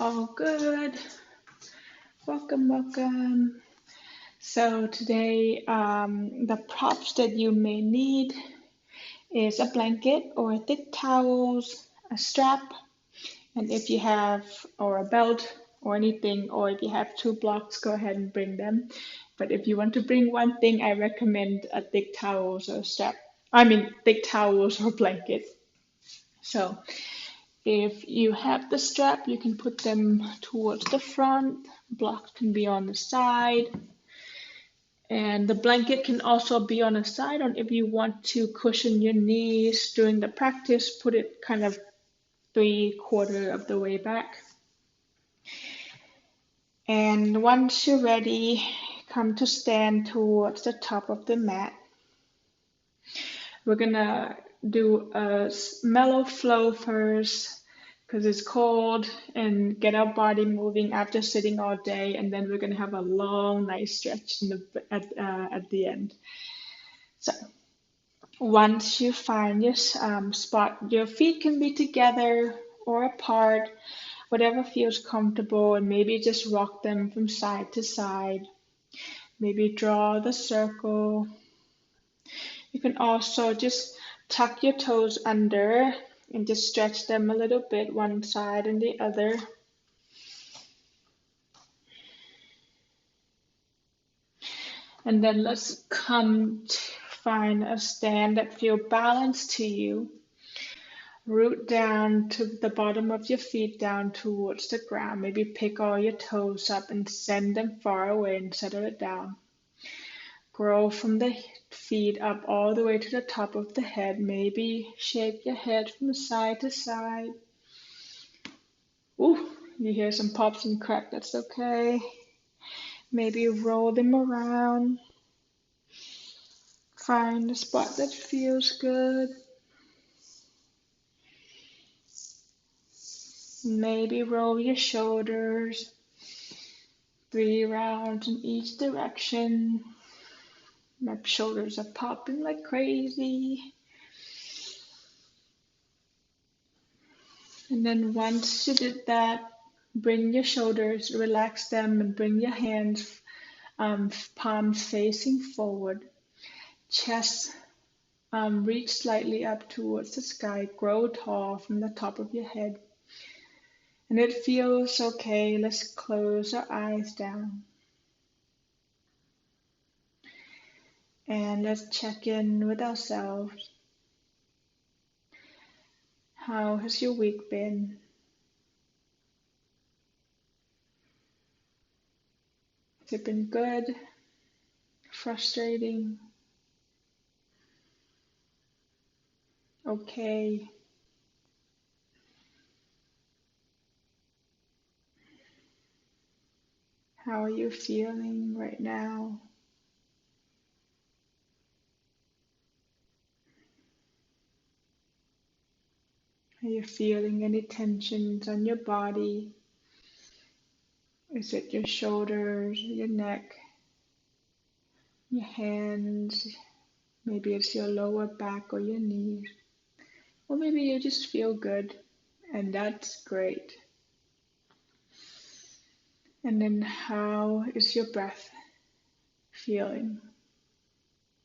All good. Welcome, welcome. So today, the props that you may need is a blanket or thick towels, a strap, and if you have, or a belt or anything, or if you have two blocks, go ahead and bring them. But if you want to bring one thing, I recommend a thick towels or strap. I mean, thick towels or blanket. So if you have the strap, you can put them towards the front. Blocks can be on the side. And the blanket can also be on the side. And if you want to cushion your knees during the practice, put it kind of 3/4 of the way back. And once you're ready, come to stand towards the top of the mat. We're gonna do a mellow flow first because it's cold and get our body moving after sitting all day, and then we're gonna have a long, nice stretch at the end. So once you find your spot, your feet can be together or apart, whatever feels comfortable, and maybe just rock them from side to side. Maybe draw the circle. You can also just tuck your toes under and just stretch them a little bit, one side and the other. And then let's come to find a stand that feels balanced to you. Root down to the bottom of your feet down towards the ground. Maybe pick all your toes up and send them far away and settle it down. Grow from the feet up all the way to the top of the head. Maybe shake your head from side to side. Ooh, you hear some pops and crack, that's okay. Maybe roll them around. Find a spot that feels good. Maybe roll your shoulders 3 rounds in each direction. My shoulders are popping like crazy. And then once you did that, bring your shoulders, relax them, and bring your hands, palms facing forward. Chest, reach slightly up towards the sky. Grow tall from the top of your head. And it feels okay. Let's close our eyes down. And let's check in with ourselves. How has your week been? Has it been good? Frustrating? Okay? How are you feeling right now? Are you feeling any tensions on your body? Is it your shoulders, your neck, your hands? Maybe it's your lower back or your knees. Or maybe you just feel good, and that's great. And then how is your breath feeling?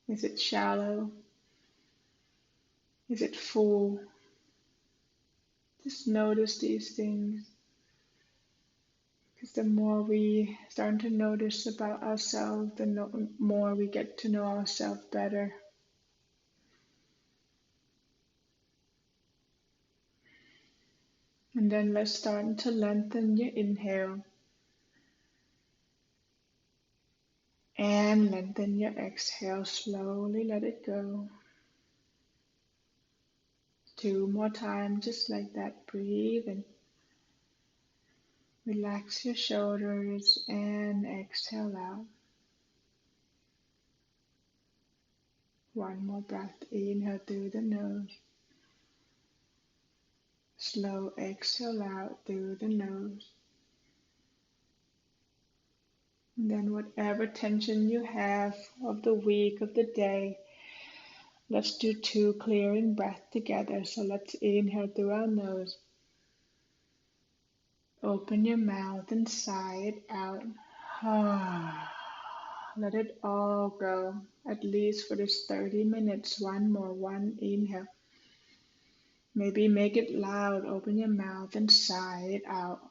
Is it shallow? Is it full? Just notice these things. Because the more we start to notice about ourselves, the more we get to know ourselves better. And then let's start to lengthen your inhale. And lengthen your exhale. Slowly let it go. 2 more times, just like that. Breathe in. Relax your shoulders and exhale out. 1 more breath. Inhale through the nose. Slow exhale out through the nose. And then whatever tension you have of the week, of the day, let's do 2 clearing breaths together. So let's inhale through our nose. Open your mouth and sigh it out. Let it all go, at least for this 30 minutes. One more, one inhale. Maybe make it loud. Open your mouth and sigh it out.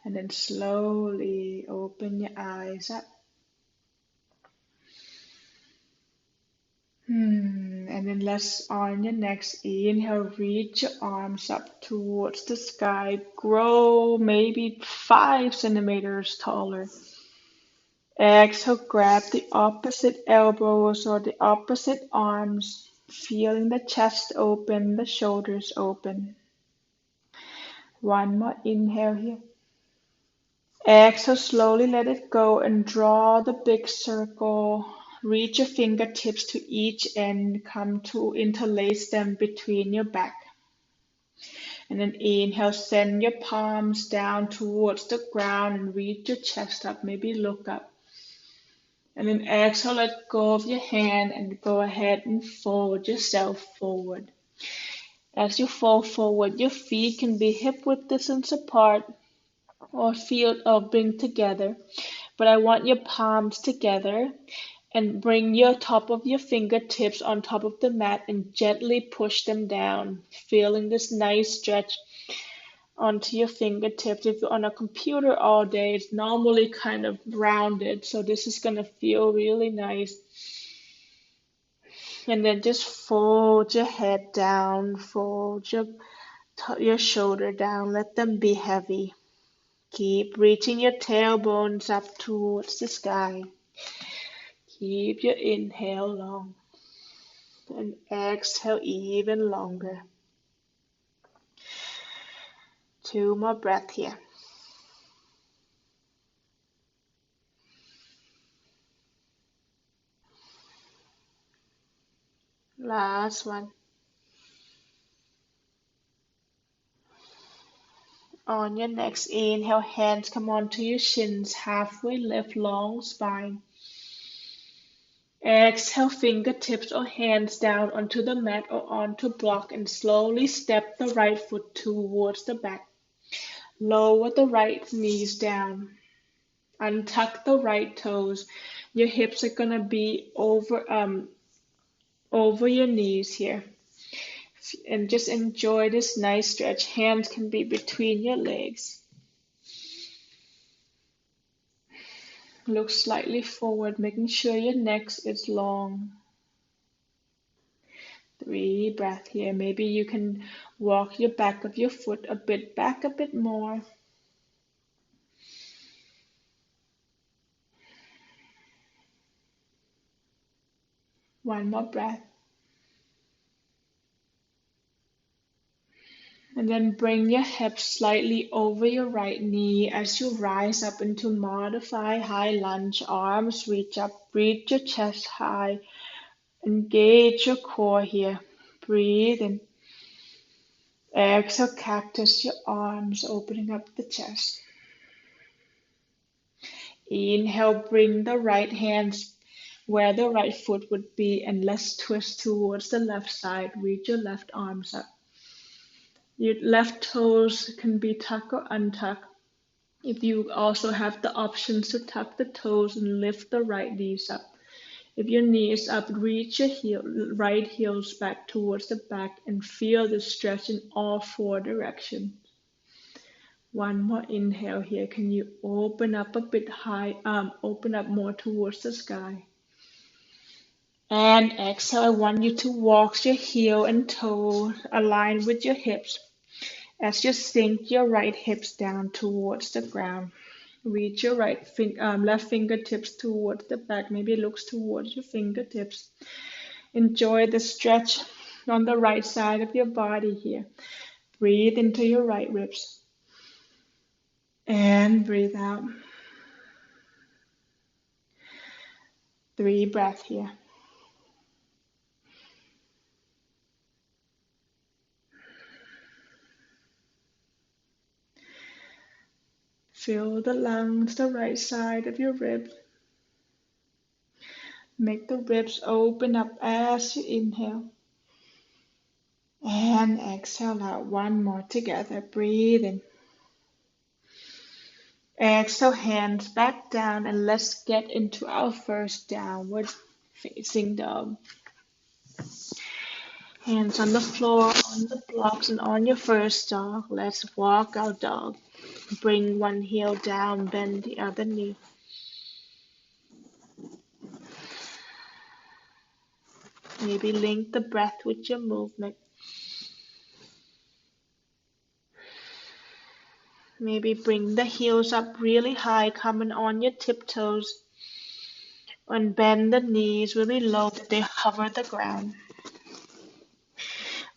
And then slowly open your eyes up. And then let's on your next inhale, reach your arms up towards the sky. Grow maybe 5 centimeters taller. Exhale, grab the opposite elbows or the opposite arms, feeling the chest open, the shoulders open. One more inhale here. Exhale, slowly let it go and draw the big circle. Reach your fingertips to each end, come to interlace them between your back. And then inhale, send your palms down towards the ground and reach your chest up, maybe look up. And then exhale, let go of your hand and go ahead and fold yourself forward. As you fold forward, your feet can be hip width distance apart or feel or bring together. But I want your palms together and bring your top of your fingertips on top of the mat and gently push them down, feeling this nice stretch onto your fingertips. If you're on a computer all day, it's normally kind of rounded, so this is going to feel really nice. And then just fold your head down, fold your shoulder down, let them be heavy. Keep reaching your tailbones up towards the sky. Keep your inhale long and exhale even longer. 2 more breaths here. Last one. On your next inhale, hands come onto your shins, halfway lift, long spine. Exhale, fingertips or hands down onto the mat or onto block and slowly step the right foot towards the back. Lower the right knees down. Untuck the right toes. Your hips are gonna be over your knees here. And just enjoy this nice stretch. Hands can be between your legs. Look slightly forward, making sure your neck is long. 3 breaths here. Maybe you can walk your back of your foot a bit back, a bit more. One more breath. And then bring your hips slightly over your right knee as you rise up into modified high lunge. Arms reach up, reach your chest high. Engage your core here. Breathe in. Exhale, cactus your arms, opening up the chest. Inhale, bring the right hands where the right foot would be, and let's twist towards the left side. Reach your left arms up. Your left toes can be tucked or untucked. If you also have the options to tuck the toes and lift the right knees up. If your knee is up, reach your right heels back towards the back and feel the stretch in all 4 directions. One more inhale here. Can you open up a bit high, open up more towards the sky? And exhale, I want you to walk your heel and toe aligned with your hips. As you sink your right hips down towards the ground. Reach your left fingertips towards the back. Maybe it looks towards your fingertips. Enjoy the stretch on the right side of your body here. Breathe into your right ribs. And breathe out. 3 breaths here. Feel the lungs, the right side of your ribs. Make the ribs open up as you inhale. And exhale out. One more together. Breathe in. Exhale, hands back down, and let's get into our first downward facing dog. Hands on the floor, on the blocks, and on your first dog. Let's walk our dog. Bring one heel down, bend the other knee. Maybe link the breath with your movement. Maybe bring the heels up really high, coming on your tiptoes. And bend the knees really low that they hover the ground.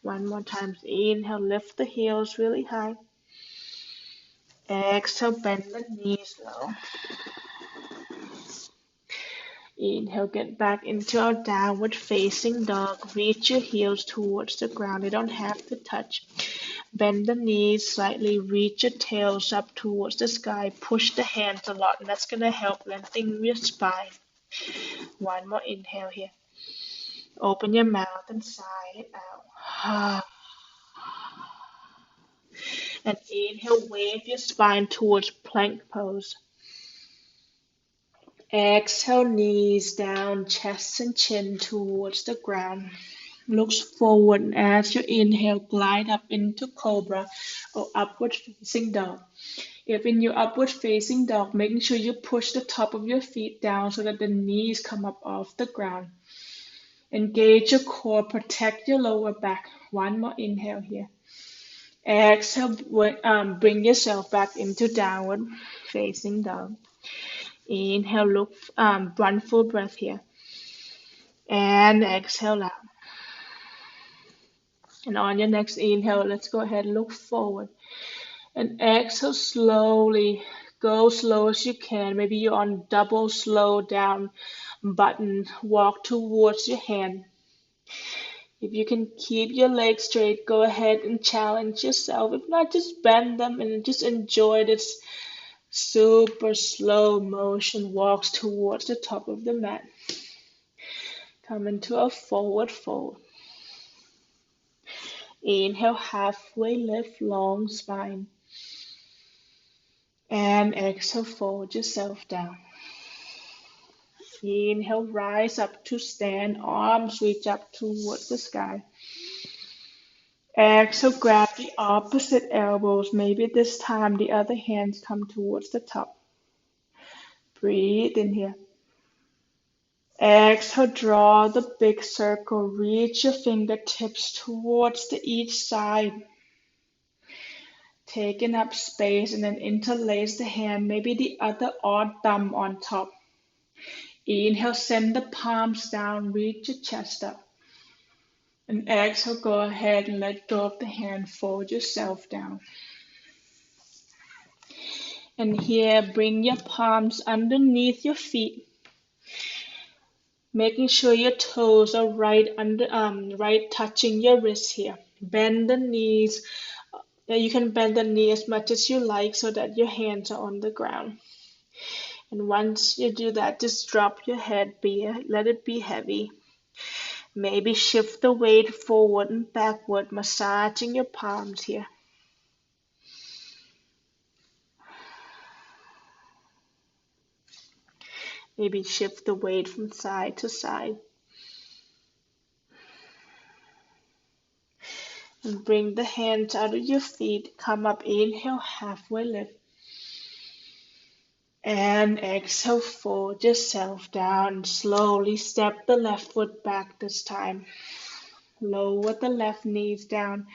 One more time. Inhale, lift the heels really high. Exhale, bend the knees low. Inhale, get back into our downward facing dog. Reach your heels towards the ground. They don't have to touch. Bend the knees slightly. Reach your tails up towards the sky. Push the hands a lot, and that's going to help lengthen your spine. One more inhale here. Open your mouth and sigh it out. And inhale, wave your spine towards plank pose. Exhale, knees down, chest and chin towards the ground. Looks forward, and as you inhale, glide up into cobra or upward facing dog. If in your upward facing dog, making sure you push the top of your feet down so that the knees come up off the ground. Engage your core, protect your lower back. One more inhale here. Exhale, bring yourself back into downward facing dog. Inhale, look, one full breath here. And exhale out. And on your next inhale, let's go ahead and look forward. And exhale slowly. Go slow as you can. Maybe you're on double slow down button. Walk towards your hand. If you can keep your legs straight, go ahead and challenge yourself. If not, just bend them and just enjoy this super slow motion walks towards the top of the mat. Come into a forward fold. Inhale, halfway lift, long spine. And exhale, fold yourself down. Inhale, rise up to stand, arms reach up towards the sky. Exhale, grab the opposite elbows. Maybe this time the other hands come towards the top. Breathe in here. Exhale, draw the big circle. Reach your fingertips towards each side. Taking up space, and then interlace the hand, maybe the other odd thumb on top. Inhale, send the palms down, reach your chest up. And exhale, go ahead and let go of the hand, fold yourself down. And here, bring your palms underneath your feet, making sure your toes are right touching your wrists here. Bend the knees. You can bend the knee as much as you like so that your hands are on the ground. And once you do that, just drop your head, let it be heavy. Maybe shift the weight forward and backward, massaging your palms here. Maybe shift the weight from side to side. And bring the hands out of your feet. Come up, inhale, halfway lift. And exhale, fold yourself down. Slowly step the left foot back this time. Lower the left knees down.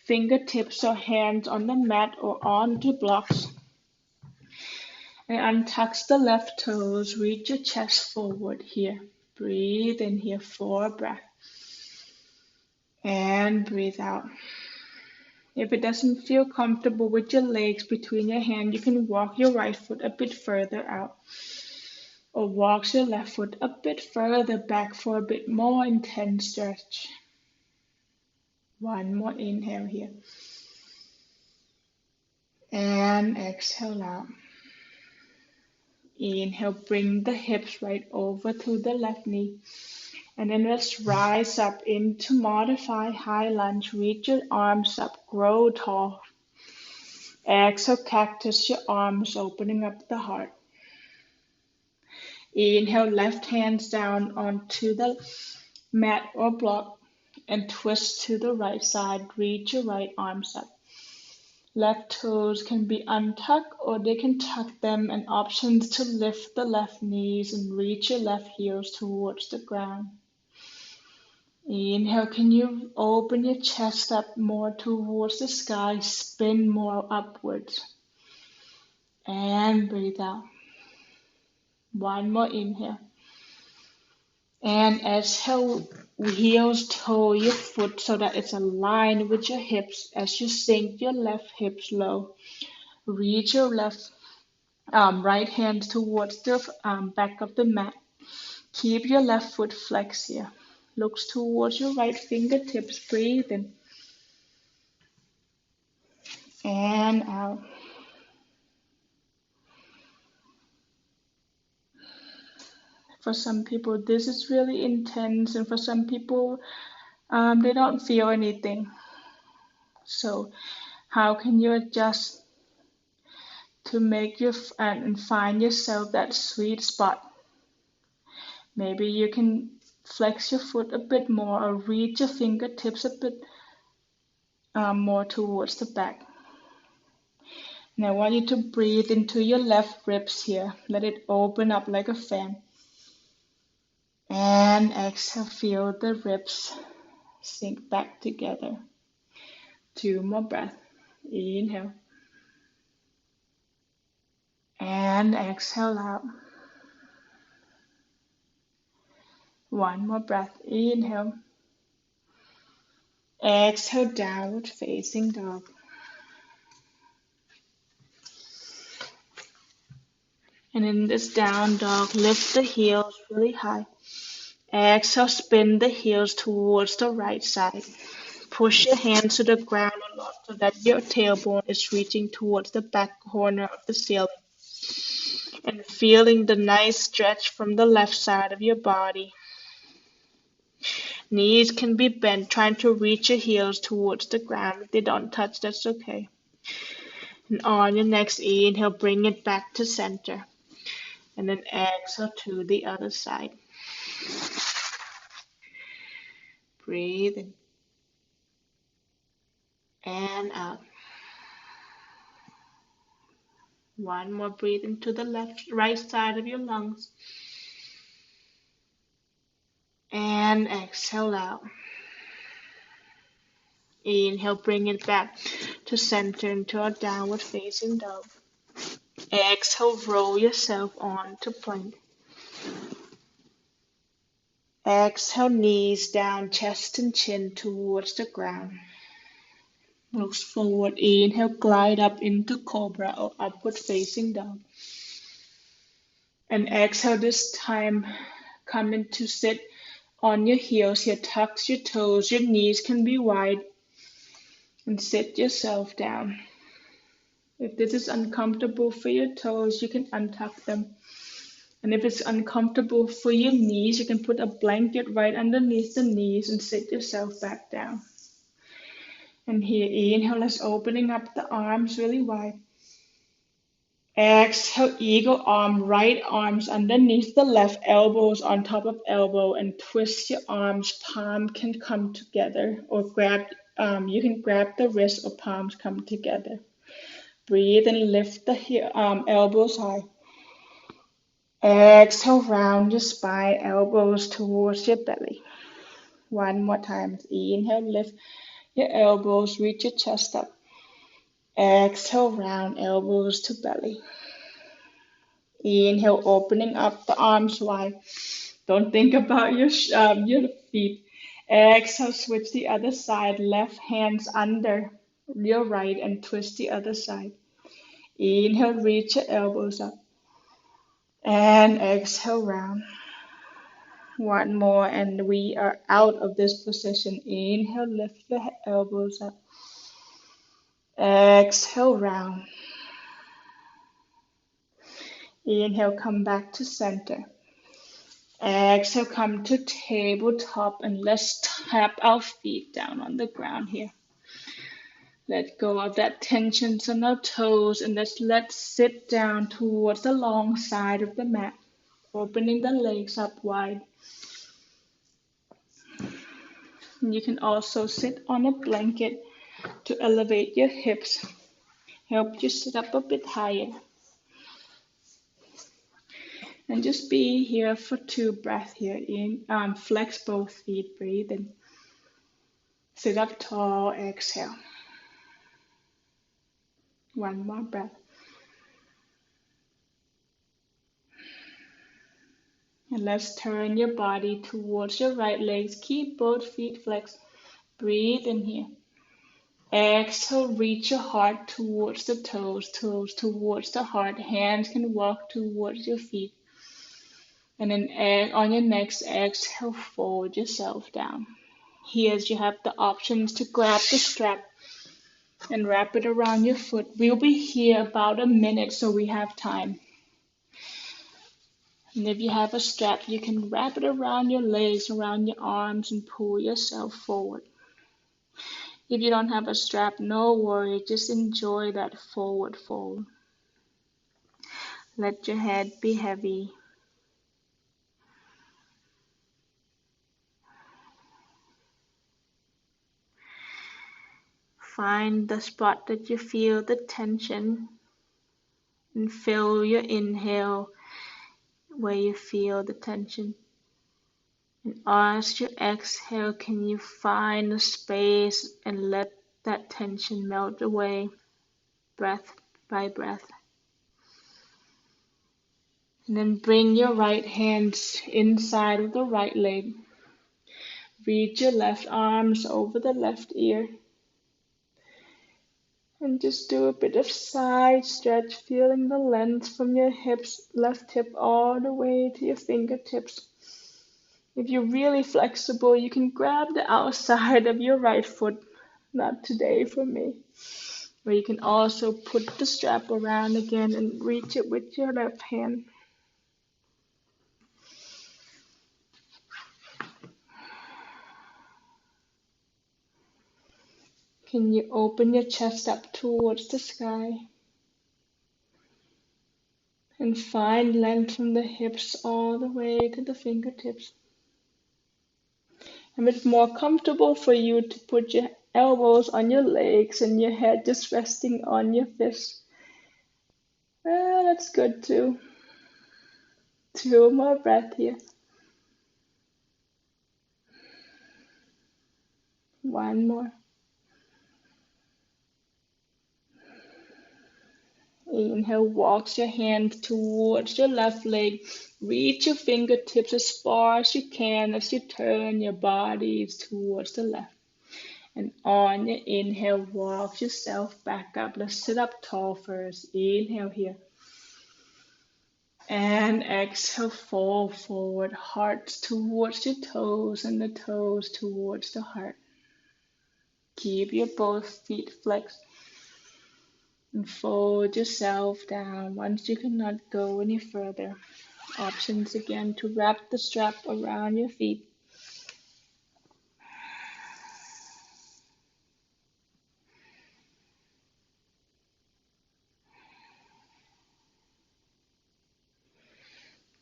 Fingertips or hands on the mat or onto blocks. And untuck the left toes. Reach your chest forward here. Breathe in here for a breath. And breathe out. If it doesn't feel comfortable with your legs between your hands, you can walk your right foot a bit further out. Or walk your left foot a bit further back for a bit more intense stretch. One more inhale here. And exhale out. Inhale, bring the hips right over to the left knee. And then let's rise up into modified high lunge. Reach your arms up, grow tall. Exhale, cactus your arms, opening up the heart. Inhale, left hands down onto the mat or block and twist to the right side. Reach your right arms up. Left toes can be untucked or they can tuck them, and options to lift the left knees and reach your left heels towards the ground. Inhale, can you open your chest up more towards the sky, spin more upwards. And breathe out. One more inhale. And exhale, heels toe your foot so that it's aligned with your hips as you sink your left hips low. Reach your left right hand towards the back of the mat. Keep your left foot flexed here. Looks towards your right fingertips. Breathe in. And out. For some people, this is really intense, and for some people, they don't feel anything. So, how can you adjust to make your and find yourself that sweet spot? Maybe you can flex your foot a bit more or reach your fingertips a bit more towards the back. And I want you to breathe into your left ribs here. Let it open up like a fan. And exhale, feel the ribs sink back together. 2 more breaths. Inhale. And exhale out. 1 more breath. Inhale. Exhale, downward facing dog. And in this down dog, lift the heels really high. Exhale, spin the heels towards the right side. Push your hands to the ground a lot so that your tailbone is reaching towards the back corner of the ceiling. And feeling the nice stretch from the left side of your body. Knees can be bent, trying to reach your heels towards the ground. If they don't touch, that's okay. And on your next inhale, bring it back to center. And then exhale to the other side. Breathe in. And out. 1 more, breathe into the right side of your lungs. And exhale out. Inhale, bring it back to center into a downward facing dog. Exhale, roll yourself onto plank. Exhale, knees down, chest and chin towards the ground. Looks forward. Inhale, glide up into cobra or upward facing dog. And exhale, this time come into sit on your heels here. Tuck your toes. Your knees can be wide. And sit yourself down. If this is uncomfortable for your toes, you can untuck them. And if it's uncomfortable for your knees, you can put a blanket right underneath the knees and sit yourself back down. And here, inhale, let's opening up the arms really wide. Exhale, eagle arm, right arms underneath the left, elbows on top of elbow, and twist your arms. Palm can come together, or you can grab the wrist or palms come together. Breathe and lift the elbows high. Exhale, round your spine, elbows towards your belly. 1 more time. Inhale, lift your elbows, reach your chest up. Exhale, round elbows to belly. Inhale, opening up the arms wide. Don't think about your feet. Exhale, switch the other side. Left hands under your right and twist the other side. Inhale, reach your elbows up. And exhale, round. 1 more, and we are out of this position. Inhale, lift the elbows up. Exhale, round. Inhale, come back to center. Exhale, come to tabletop and let's tap our feet down on the ground here. Let go of that tension on our toes and let's sit down towards the long side of the mat, opening the legs up wide. And you can also sit on a blanket to elevate your hips, help you sit up a bit higher. And just be here for 2 breaths here. Flex both feet, breathe and sit up tall, exhale. 1 more breath. And let's turn your body towards your right legs. Keep both feet flexed. Breathe in here. Exhale, reach your heart towards the toes towards the heart. Hands can walk towards your feet. And then on your next exhale, fold yourself down. Here you have the options to grab the strap and wrap it around your foot. We'll be here about a minute, so we have time. And if you have a strap, you can wrap it around your legs, around your arms, and pull yourself forward. If you don't have a strap, no worry, just enjoy that forward fold. Let your head be heavy. Find the spot that you feel the tension and feel your inhale where you feel the tension. And as you exhale, can you find a space and let that tension melt away, breath by breath. And then bring your right hands inside of the right leg. Reach your left arms over the left ear. And just do a bit of side stretch, feeling the length from your hips, left hip all the way to your fingertips. If you're really flexible, you can grab the outside of your right foot. Not today for me. Or you can also put the strap around again and reach it with your left hand. Can you open your chest up towards the sky? And find length from the hips all the way to the fingertips. And it's more comfortable for you to put your elbows on your legs and your head just resting on your fists. That's good too. 2 more breaths here. 1 more. Inhale, walks your hand towards your left leg. Reach your fingertips as far as you can as you turn your body towards the left. And on your inhale, walk yourself back up. Let's sit up tall first. Inhale here. And exhale, fold forward. Heart towards your toes and the toes towards the heart. Keep your both feet flexed. And fold yourself down once you cannot go any further. Options again to wrap the strap around your feet.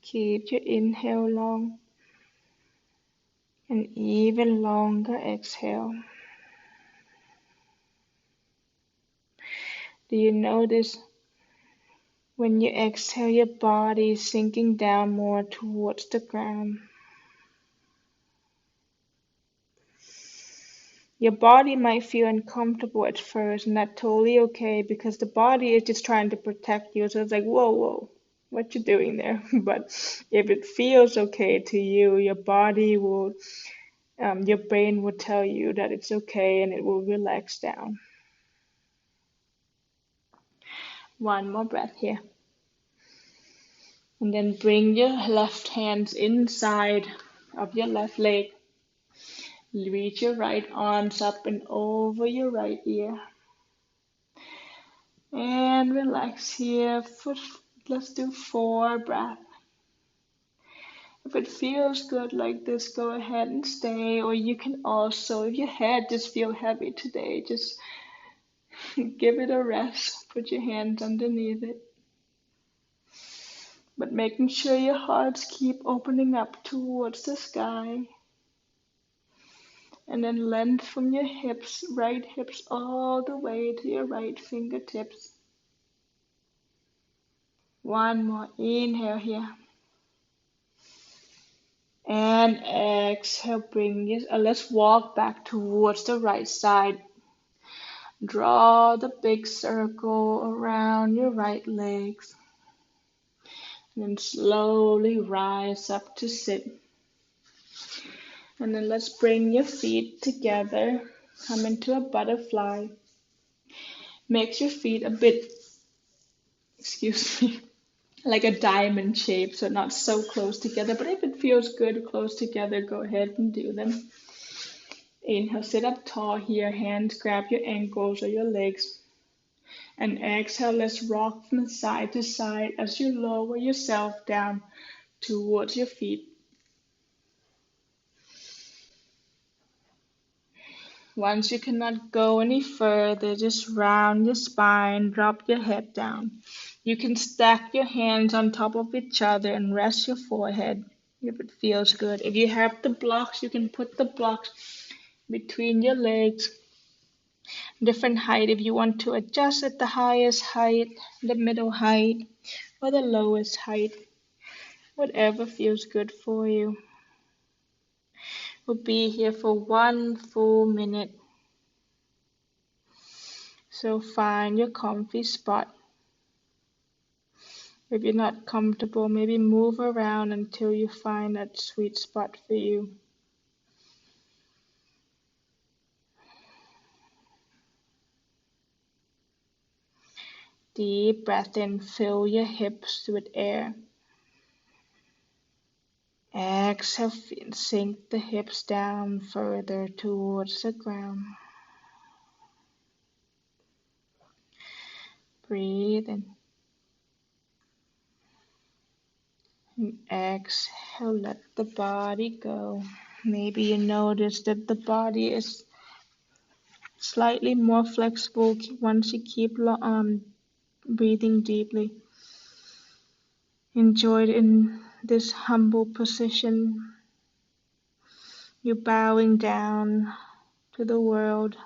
Keep your inhale long and even longer exhale. Do you notice when you exhale, your body is sinking down more towards the ground? Your body might feel uncomfortable at first, and that's totally okay because the body is just trying to protect you. So it's like, whoa, whoa, what you doing there? But if it feels okay to you, your body will, your brain will tell you that it's okay and it will relax down. 1 more breath here. And then bring your left hands inside of your left leg. Reach your right arms up and over your right ear. And relax here. Let's do 4 breaths. If it feels good like this, go ahead and stay. Or you can also, if your head just feel heavy today, just give it a rest. Put your hands underneath it. But making sure your hearts keep opening up towards the sky. And then length from your hips, right hips all the way to your right fingertips. One more inhale here. And exhale, let's walk back towards the right side. Draw the big circle around your right legs. And then slowly rise up to sit. And then let's bring your feet together. Come into a butterfly. Makes your feet a bit, like a diamond shape, so not so close together. But if it feels good close together, go ahead and do them. Inhale, sit up tall here. Hands grab your ankles or your legs. And exhale, let's rock from side to side as you lower yourself down towards your feet. Once you cannot go any further, just round your spine, drop your head down. You can stack your hands on top of each other and rest your forehead if it feels good. If you have the blocks, you can put the blocks between your legs. Different height if you want to adjust at the highest height, the middle height, or the lowest height. Whatever feels good for you. We'll be here for 1 full minute. So find your comfy spot. If you're not comfortable, maybe move around until you find that sweet spot for you. Deep breath in, fill your hips with air. Exhale, sink the hips down further towards the ground. Breathe in. And exhale, let the body go. Maybe you notice that the body is slightly more flexible once you keep breathing deeply. Enjoy it in this humble position. You're bowing down to the world.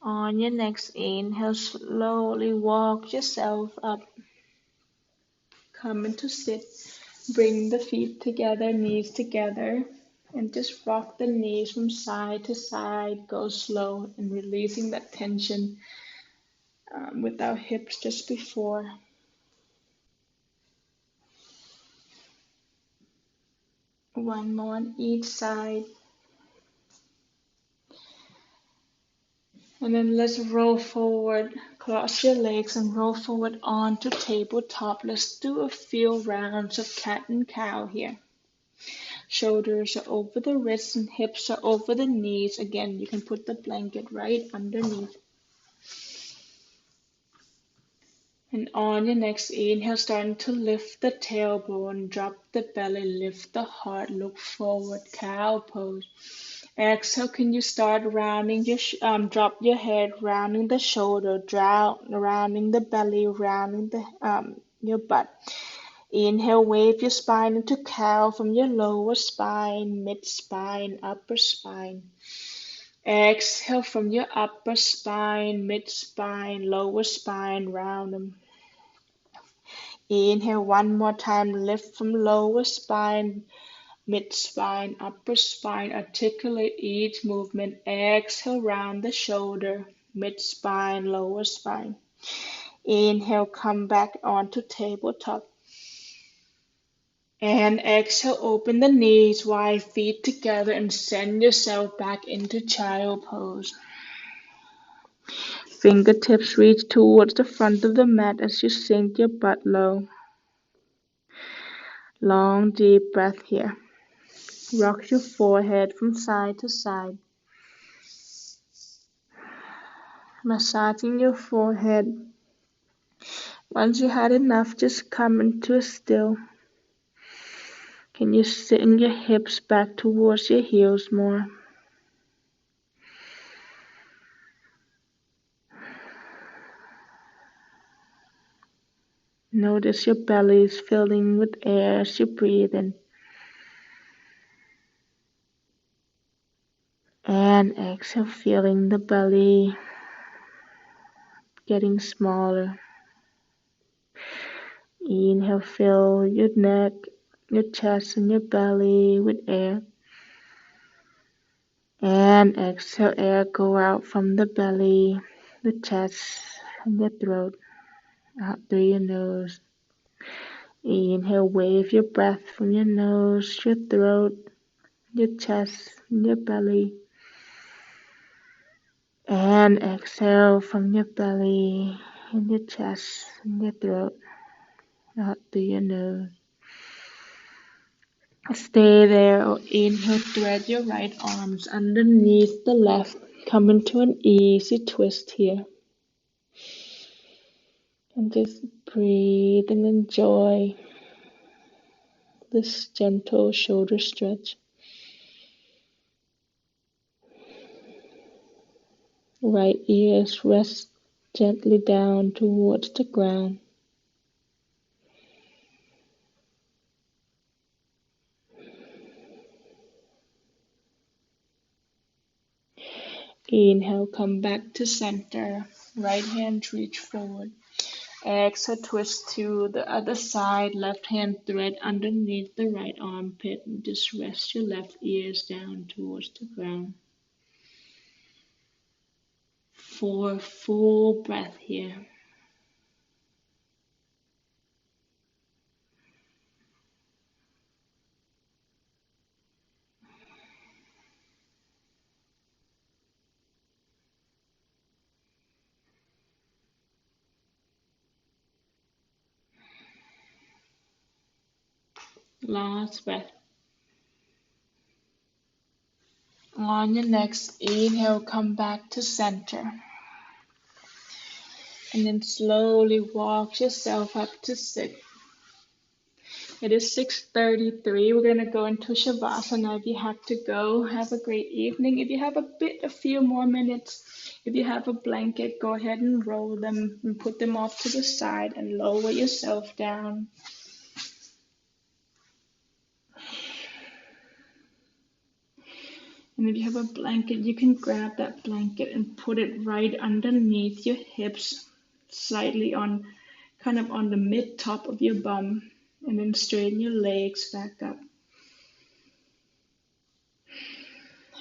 On your next inhale, slowly walk yourself up. Come into sit. Bring the feet together, knees together, and just rock the knees from side to side. Go slow and releasing that tension with our hips just before. One more on each side. And then let's roll forward, cross your legs and roll forward onto tabletop. Let's do a few rounds of cat and cow here. Shoulders are over the wrists and hips are over the knees. Again, you can put the blanket right underneath. And on your next inhale, starting to lift the tailbone, drop the belly, lift the heart, look forward, cow pose. Exhale, can you start rounding drop your head, rounding the shoulder, rounding the belly, rounding your butt. Inhale, wave your spine into cow from your lower spine, mid spine, upper spine. Exhale from your upper spine, mid spine, lower spine, round them. Inhale one more time, lift from lower spine, mid spine, upper spine, articulate each movement. Exhale, round the shoulder, mid spine, lower spine. Inhale, come back onto tabletop. And exhale, open the knees wide, feet together, and send yourself back into child pose. Fingertips reach towards the front of the mat as you sink your butt low. Long, deep breath here. Rock your forehead from side to side. Massaging your forehead Once you had enough, just come into a still. Can you send your hips back towards your heels more? Notice your belly is filling with air as you breathe in. And exhale, feeling the belly getting smaller. Inhale, fill your neck, your chest, and your belly with air. And exhale, air go out from the belly, the chest, and the throat, out through your nose. Inhale, wave your breath from your nose, your throat, your chest, and your belly. And exhale from your belly, and your chest, and your throat, out through your nose. Stay there, or inhale, thread your right arms underneath the left. Come into an easy twist here. And just breathe and enjoy this gentle shoulder stretch. Right ears rest gently down towards the ground. Inhale, come back to center. Right hand reach forward. Exhale, twist to the other side. Left hand thread underneath the right armpit. And just rest your left ears down towards the ground. 4 full breath here. Last breath. On your next inhale, come back to center. And then slowly walk yourself up to sit. It is 6:33. We're going to go into Shavasana. If you have to go, have a great evening. If you have a few more minutes, if you have a blanket, go ahead and roll them and put them off to the side and lower yourself down. And if you have a blanket, you can grab that blanket and put it right underneath your hips, slightly on, kind of on the mid top of your bum, and then straighten your legs back up.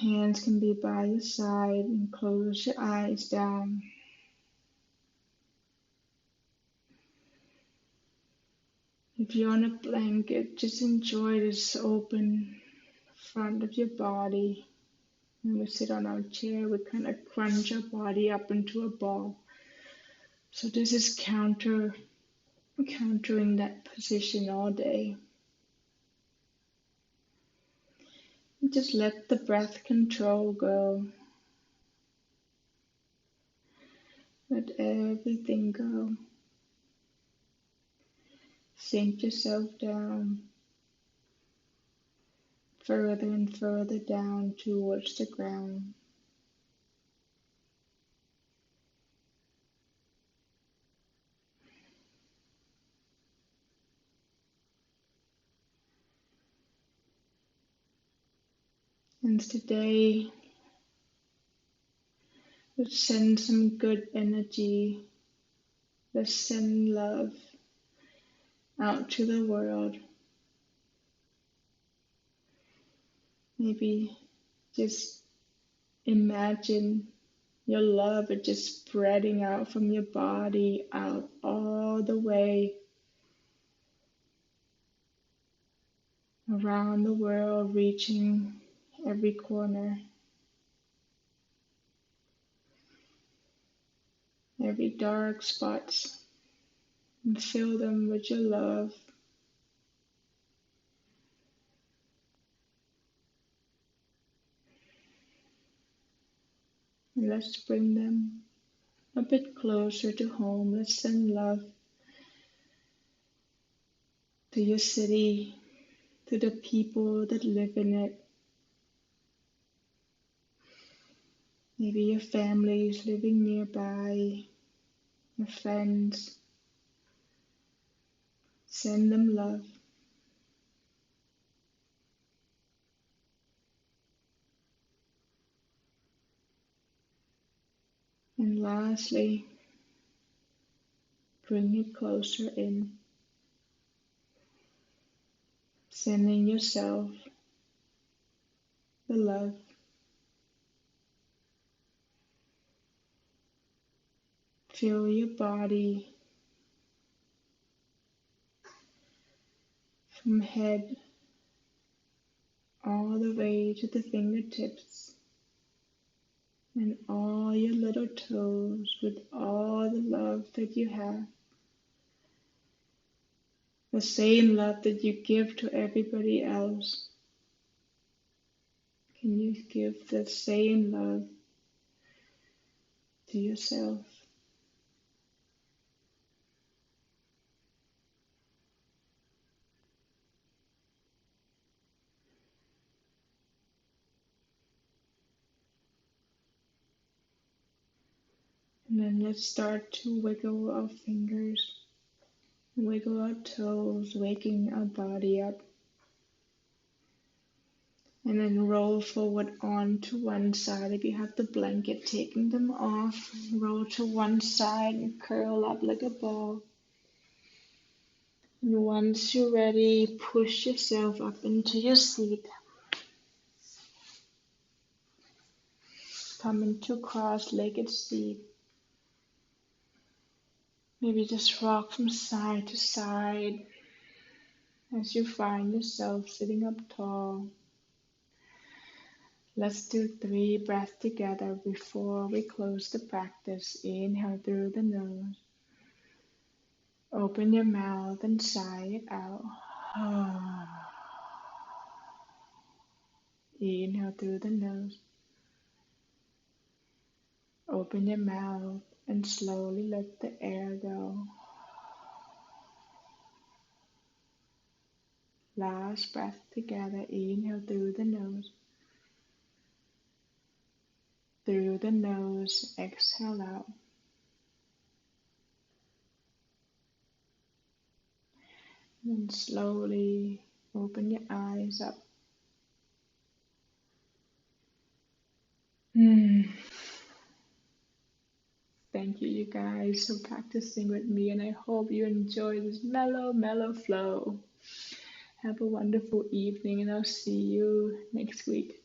Hands can be by your side and close your eyes down. If you're on a blanket, just enjoy this open front of your body. When we sit on our chair, we kind of crunch our body up into a ball. So this is countering that position all day. Just let the breath control go. Let everything go. Sink yourself down, further and further down towards the ground. And today, let's send some good energy. Let's send love out to the world. Maybe just imagine your love is just spreading out from your body out all the way around the world, reaching every corner, every dark spots, and fill them with your love. And let's bring them a bit closer to home. Let's send love to your city, to the people that live in it. Maybe your family is living nearby, your friends. Send them love. And lastly, bring it closer in, sending yourself the love. Feel your body from head all the way to the fingertips and all your little toes with all the love that you have. The same love that you give to everybody else. Can you give the same love to yourself? And then let's start to wiggle our fingers, wiggle our toes, waking our body up. And then roll forward onto one side. If you have the blanket, taking them off, roll to one side and curl up like a ball. And once you're ready, push yourself up into your seat. Come into cross-legged seat. Maybe just rock from side to side as you find yourself sitting up tall. Let's do 3 breaths together before we close the practice. Inhale through the nose. Open your mouth and sigh it out. Inhale through the nose. Open your mouth and slowly let the air go. Last breath together. Inhale through the nose. Through the nose, exhale out. And then slowly open your eyes up. Thank you, you guys, for practicing with me, and I hope you enjoy this mellow flow. Have a wonderful evening, and I'll see you next week.